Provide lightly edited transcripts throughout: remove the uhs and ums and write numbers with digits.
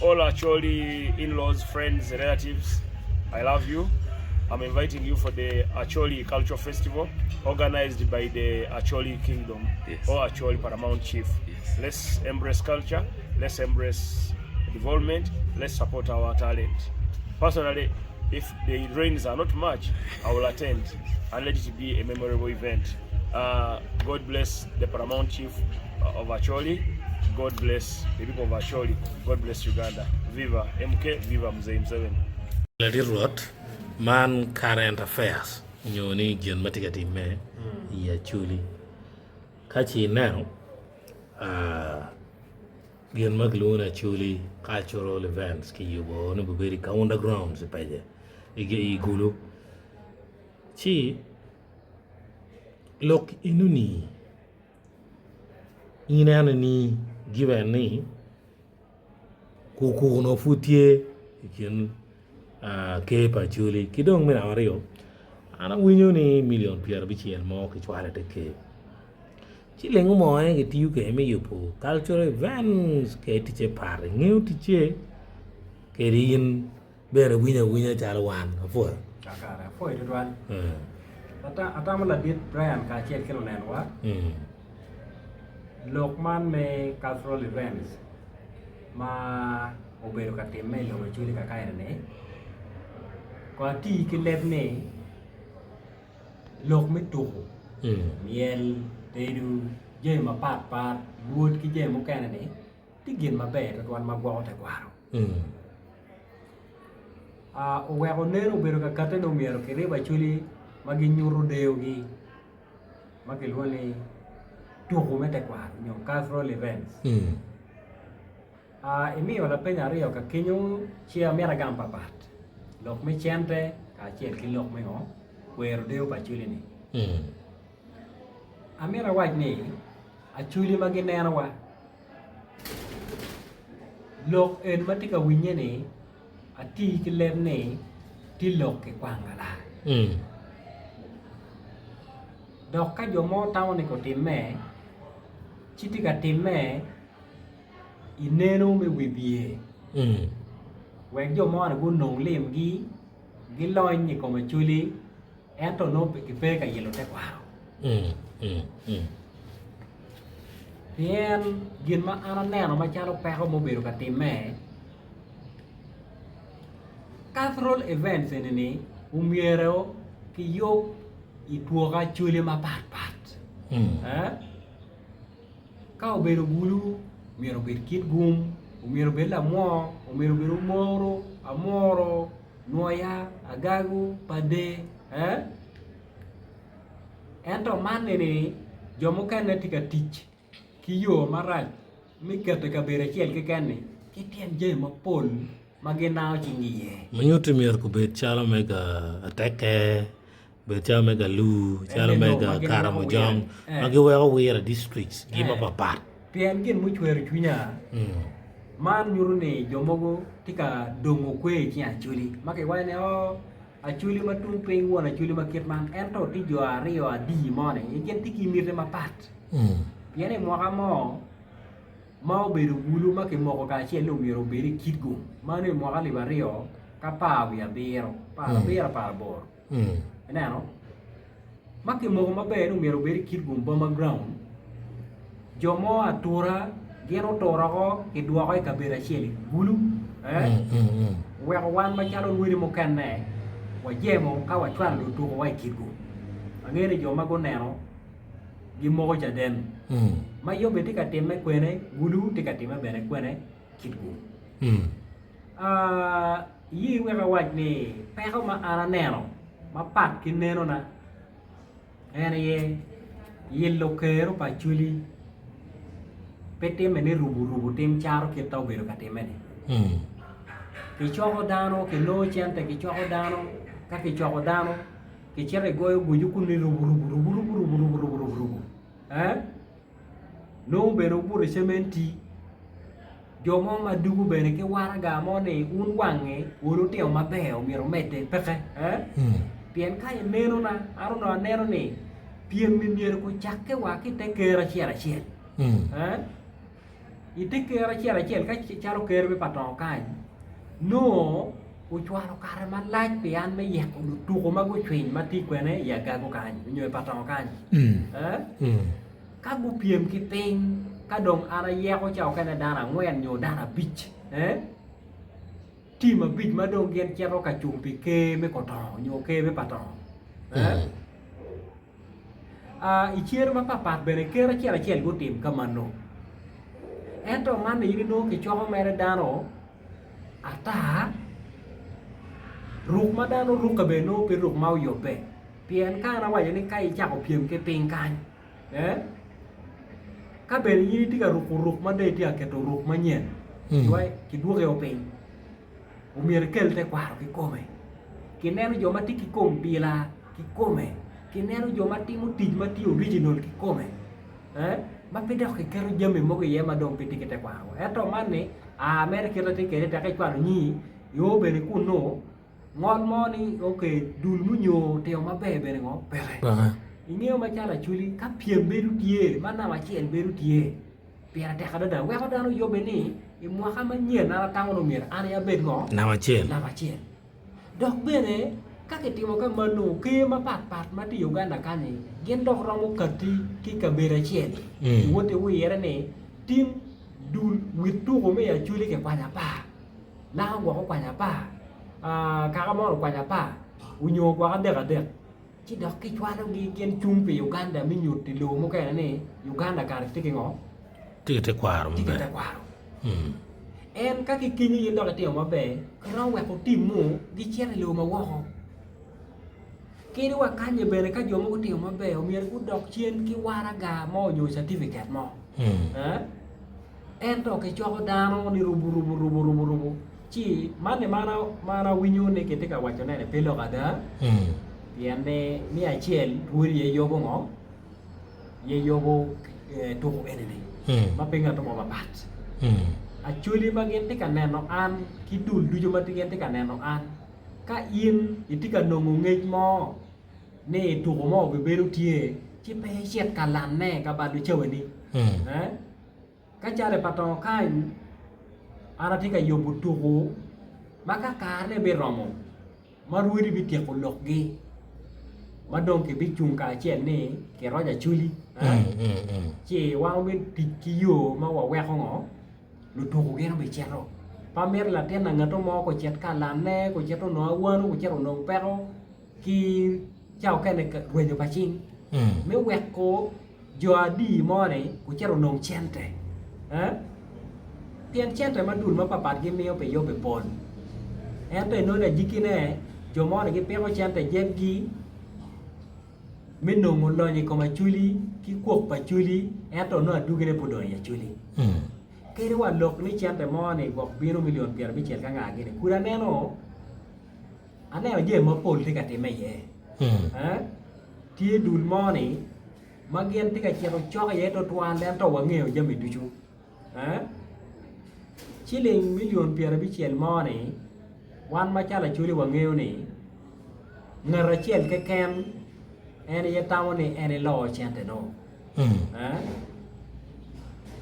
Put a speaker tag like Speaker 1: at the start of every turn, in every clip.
Speaker 1: all Acholi in-laws, friends, relatives, I love you. I'm inviting you for the Acholi Cultural Festival organized by the Acholi Kingdom or Acholi Paramount Chief.
Speaker 2: Yes.
Speaker 1: Let's embrace culture, let's embrace development, let's support our talent. Personally, if the rains are not much, I will attend and let it be a memorable event. God bless the Paramount Chief of Acholi. God bless the people of Acholi. God bless Uganda. Viva MK, viva Mzee Museveni.
Speaker 2: Lady Roth, man current affairs. Nyoni John Matigati me ya Acholi. Kachi now, Gian Magluna Acholi cultural events ki yubo no buberi ka underground se paje. Ige igulu. Chi look inuni inanani given ni kuku no futie ikin ke pa Acholi kidong me ario ana winyo ni million pier bichiel mo ki chwale te ke chi lengo mo ke tiu ke me yupo cultural events ke tiche par ngeu tiche ke rin bere winya chalwan fo
Speaker 3: Kakara, foi itu tuan. Ata meladit Brian kacil kilo nenwa. Lokman me cultural events. Ma oberu kateme lo Acholi kakai ne. Kwa ti kileb ne. Lok me tuhu. Miel tedu je ma pat buat ki je mo kana ne. Tigin ma be tuan ma gwa te kwaro. Weko neno bedo ka kate no miero kere Acholi magi nyuru deo gi magi luani tuku mete kwa nyo cultural events imi wala penya rio ka kinyo chia mera gampa pat lok me chente ka chiel ki lok me ngo wero deo Acholi ni amera waj ni Acholi magi neno wa lok en matika winye ni ati kileb ne ti lok ke kwangala dok ka jomo tawo ni ko timme chiti ka timme ineno me wibie wek jomo na gun nong lim gi loy ni ko Acholi ento no ki pe ka yelo te kwaro Tien gin ma ana neno ma chalo peko mo bedo ka timme cultural events ini umiero ki yo ituoga Acholi ma pat ka obedo gulu umiero bed kit gum umiero bed la mo umiero bed moro amoro noya agagu pade ento man ni jomo kan tika tich ki yo marach mikete ka bere chiel ki kenne ki tien je ma pol maginao chingiye
Speaker 2: Manyuti mier ko bet chala mega ateke bet chala mega lu chala mega karamojong magi wego wera districts giba papat
Speaker 3: pien gin muchwer chunya man nyuru ni jomogo tika dongo kwe chi Acholi make wane Acholi matung ping won Acholi makit man ento ti jo ario adi mone igen tiki mirte mapat piene mwaka mo mau beru gulu make moko ka chielo miro beri kitgo mane mwaka libario kapawi abiro para bor enano make moko maberu miro beri kitgo bomba ground jomo atura geno torago ke duago ka bera chieli gulu weko wan machalo nwiri mokane wajemo ka wachwalo lo tuko wa kitgo angere joma go neno gi moko jaden ma yo beti ka timme kwene gulu ti ka timme bene kwene kitgu yi weka waj ni peko ma ana neno ma pat ki neno na ene ye lokero pa Acholi pete mene rubu tim charo ki tau bedo ka timme ni ki choko dano ki no chente ki choko dano ka ki choko dano ki chere goyo guju kuni rubu no beno bure sementi jomo madugu bene ke waraga mone un wange uru tio mabeo miro mete peke pien kai neno na aruno neno ni pien mi mier ko chakke wa ki te kera chiera chien ite kera chiel ka charo ker be patong kan no u chwaro kare man lach pe an me yek u tu ko mago chwin mati kwene ya ga go kan nyoy patong kan ka gu piem ki ping ka dong ara ye ko chao kana dara ngwen nyo dara bich ti ma bich ma dong gen chero ka chung pi ke me ko to nyo ke be patong ichier ma papat bere kera chiel go tim kamano ento man ni no ke choko mere dano ata ruk ma dano ruk ka be no pe ruk mau yo pe pien ka na wa yani kai cha ko piem ke ping kan ka be ni ti ka ruk ma de ti ke to ruk ma nyen wai ki du ke o ping o mier kel te kwaro ki come ki neno jo ma ti ki kom bila ki come ki neno jo ma ti mu ti ma ti original ki come ma pida ke kero jame mo ke yema dong piti ke te kwaro eto man ni America ti ke te ka kwaro ni yo be ni ku no ngon mo ni okay dul mu nyo te ma be be ngo pere ingeo ma chala chuli ka piem beru tie mana ma chien beru tie pia te kada da we kada no yo be ni i mo ka ma nyen na ta ngo mir ana ya be ngo
Speaker 2: na ma chien
Speaker 3: dok be ne ka ke ti mo ka manu ke ma pat ma ti Uganda ka ni gen dok ro mo ka ti ki ka be ra chien wo te wo yere ne tim dul witu ko me ya chuli ke kwa pa la ngo ko kwa pa ka ka mo kwa pa unyo kwa ka de chỉ đọc cái choa đâu đi kiên chung về Uganda mình nhụt thì đồ một cái này Uganda cả cái ngõ
Speaker 2: cái quả rồi
Speaker 3: cái quả em các cái kinh nghiệm đó là tiểu mà về cái nó quẹt có tìm mũ đi chết là lừa mà qua họ cái đó là cái gì về cái giống một tiểu mà về ông miền cũng đọc trên cái qua ra gà mò nhiều certificate mò em đó cái cho cái đa nó đi rubu chỉ mana winyo này cái cái quả cho này là pelo cả đó Piane mi achiel ruuri ye yobo ngo ye yobo tuko enene ma penga to mo babat achuli bagen tika neno an kidul dujo matigen tika neno an ka in itika nongo ngej mo ne tuko mo be beru tie chi pe chiet kalan ne ka badu chewani ka chale patong kan ana tika yobo tuko maka karne be romo maruuri bi tie ko lokgi mà đông cái bị chung cả chuyện này cái đó là chui chỉ qua bên tikiyo mà qua quẹt không ngó lụt thuộc cái nó bị chết rồi pa mer là tên là người trong mò của chết cả làm nè của chết nó quên của chết nó pero khi chào cái này quên cho bà chinh nếu quẹt cố giờ đi mò này của chết nó chen thế tiền chen thế mà đun mà bà cái mèo phải vô phải bồn em tôi nói là gì kia này cho mò này cái pero chen thế dép gì mình nông một loài như mà chuli cái cuộc và chuli em tôi nói du cái này phụ ya chuli cái đó là lộc này chén tại mò này gọc biro million tiền bị chết cả ngà cái này cura nè nó anh này là gì mà pol thì cả thế mày vậy thì đun mò này mà gen thì cả chết cho cái gì tôi toàn đem tàu vào nghèo cho mình đi chú chỉ lên million tiền bị chết mò này quan mà cha là chuli vào nghèo này người ra chết cái kem anh ấy tao này anh ấy lo chuyện thế nó,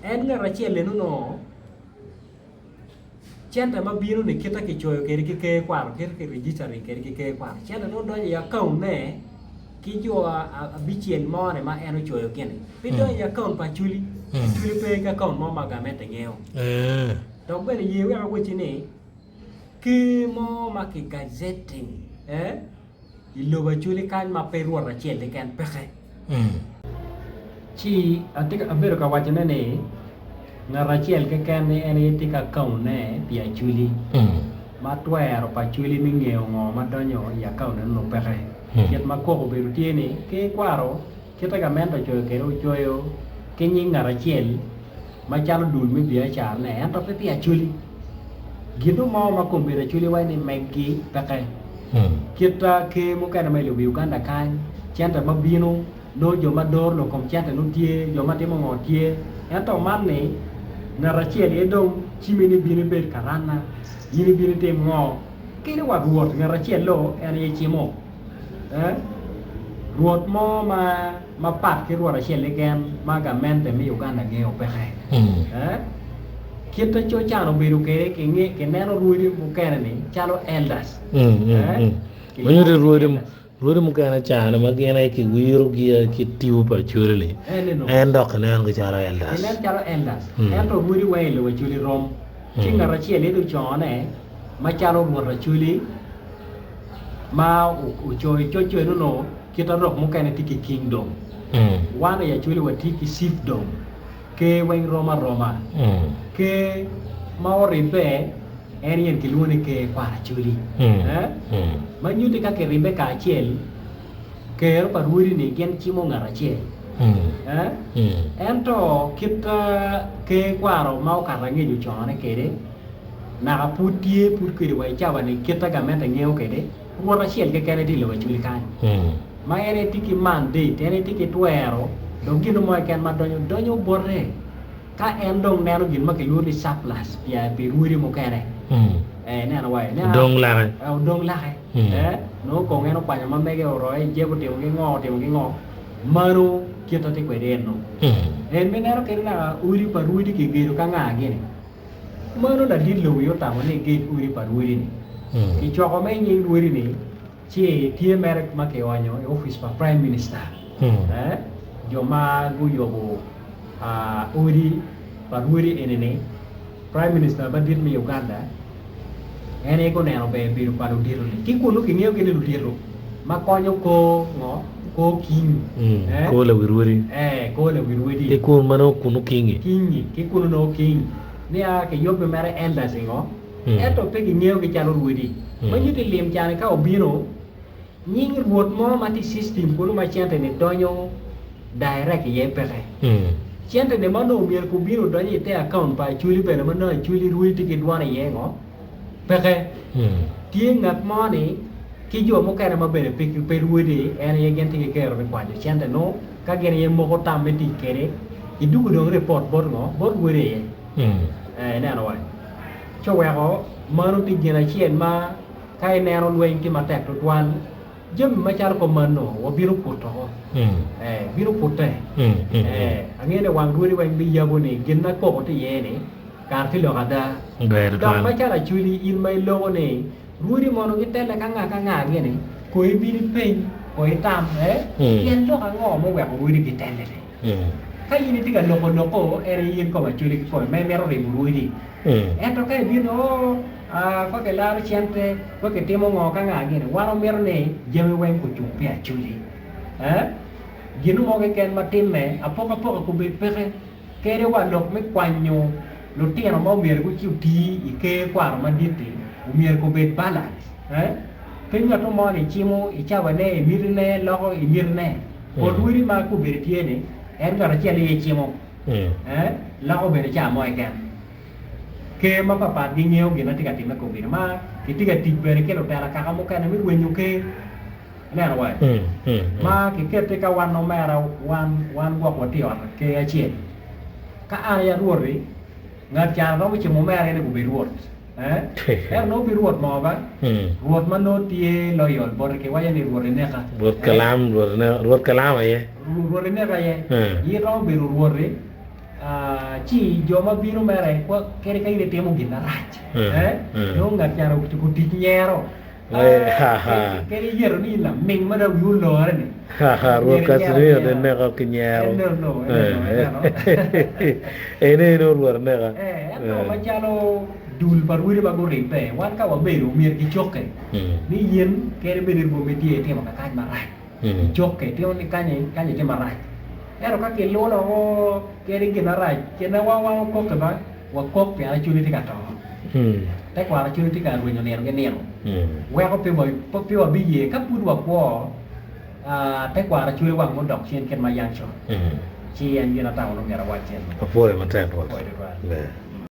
Speaker 3: anh là ra chuyện lên nó, chuyện thế mà biến nó kita cái chơi cái quả cái register cái quả, chuyện nó đó là account này, cái chỗ bị chuyện mò này mà anh nó chơi cái này, bây giờ là account phải chuli pay cái account mò mà cái mấy tiền nghèo, đó bây giờ nhiều cái cái chuyện này, cái mò mà cái gazetting, ilo ba chuli kan ma peru ra chele kan pexe chi atika abero ka wajana ne ngara chel ke kan ne ene tika kaun ne pia chuli ma twero pa chuli mi ngeo ngo ma donyo ya kaun ne no pexe ket ma ko beru tiene ke kwaro kita ga mento choyo ke ro choyo ke nyi ngara chel ma chalo dul mi bia cha ne an to pe pia chuli gitu mo ma ko beru chuli wa ne megi pexe kita ke muka nama ilu Uganda kan chanta mabino no jo mador no kom chanta no tie jo mate mo ngotie ento manne na rachel edom chimini bini bet karana yini bini tem ngo kini wa ruot na rachel lo ene chimo ruot mo ma pat ke ruot rachel legen ma ga mente mi Uganda ngeo pe kita cho chano bedo ke neno ruidi mukene ni chalo elders
Speaker 2: Manyuri ruodi mu kana chana magena ki wiru ki tiu pa churili endok ne ang charo elders
Speaker 3: enen chalo elders ento ruidi wele we chuli rom kinga rachi le du chone ma chalo ruora chuli ma u choi no kita rok mukene tiki kingdom wana ya chuli wa tiki chiefdom ke wen Roma ke maoribe area ke luone ke para chuli ma nyuti ka ke rimbe ka chiel ke pa ruidi ni gen chimo ngara chiel ento kita ke kwaro mau karange ju chone kede na putie putke wa chawa ni kita ga meta ngeo kede ruora chiel ke kene di lo chuli kan ma ene tiki mandate ene tiki tuero dong gino mo ken ma donyo borre ka endong neno gin ma ke luri surplus ya pe ruidi mo kene neno wa
Speaker 2: dong la
Speaker 3: no ko ngeno kwanya ma mege oroi je ko timo ngi ngo maro kita te kwede no en menero ke na uri pa ruidi ke gero ka nga gini maro da dillo yo ta mo ne ge uri pa ruidi ni ki choko me nyi ruidi ni chi tie merek ma ke wanyo office pa prime minister jo ma gu yo bo uri pa ruidi enene prime minister ba dit mi Uganda ene ko neno be biru pa diro ni ki kuno ki ngeo ke ni diro ma konyo ko ngo ko king
Speaker 2: ko la wirwiri
Speaker 3: ko la wirwiri
Speaker 2: e ko mano kuno kingi
Speaker 3: ki kuno no king ne a ke yobe mere elders ngo eto pe ki ngeo ke chalo wirwiri ma nyuti lim chane ka obino nying ruot mo mati system ko ma chente ne donyo direct ye pere chente ne mano mier ko biro donyo te account pa chuli pe no chuli ruiti ke dwana ye ngo peke tie ngat mo ni ki jo mo kana mabere pe ruidi ene ye gente ke kero be kwaje chente no ka gene ye mo ko tambe ti kere idugo do report bor were ye na no wa cho we go manu ti gena chien ma kai ne ro lwen ki ma tek to twan jem ma char ko mano wo biru puto biru putte angene wang ruidi wang bi yabo ni ginna ko ko ti ye ni kar ti lo kada dong ma chara chuli in mai lo ne ruidi mono ki tele ka nga ngene ko i bini pen ko i tam yen lo ka ngo mo we ko ruidi ki tele ka yini ti ga loko ere yin ko ma chuli ko me mero ri ruidi eto ka bino ko ke la chente ko ke timo ngo ka nga ngene waro mero ne jeme wen ko chu pe chuli ginu mo ke ken ma timme apoko ko be pere kere wa lok me kwanyo lo tieno mo mier ko chiuti ike kwaro manditi mier ko bet balance pinga to mo ni chimo ichawa ne mirne logo imirne ko duiri ma ku bertiene en gara chele ye chimo logo bere chamo eken ke ma papa di ngeo gina tiga tima ko bina ma kitiga tigbere ke lo tera ka mo kana mi wenyu ke na wa ma ki kete ka wan no mera wan gwa ko ti on ke achie ka aya ruori ngat char no che mo mere ne ku bi ruot no bi ruot mo ba ruot man no tie loyal bor ke waya ni ruot ne ka
Speaker 2: ruot kalam ye
Speaker 3: ruot ne ka ye yi ro bi ruot re chi jo ma bi no mere ko kere kai ne temo gina rach no ngat char ku ti nyero kere yero ni la ming ma da yu lo ne
Speaker 2: ruot ka sri de ne ka kinyero ene no ruot ne ka
Speaker 3: no ma chalo dul parwiri ba go rimpe wan ka wa beru mier ki choke ni yen kere beru bo metie te ma ka ma rai choke te oni kanye te ma rai ero ka ke lo lo kere gina rai ke na wa ko ka ba wa ko pe ala chuli ti ka to te kwa ala chuli ti ka ru nyo ne nge ne we ko pe wa bi ye ka pu wa ko te kwa ala chuli wa mo dok chen ken ma yang cho chi en gina ta no ngara wa chen
Speaker 2: po ma te po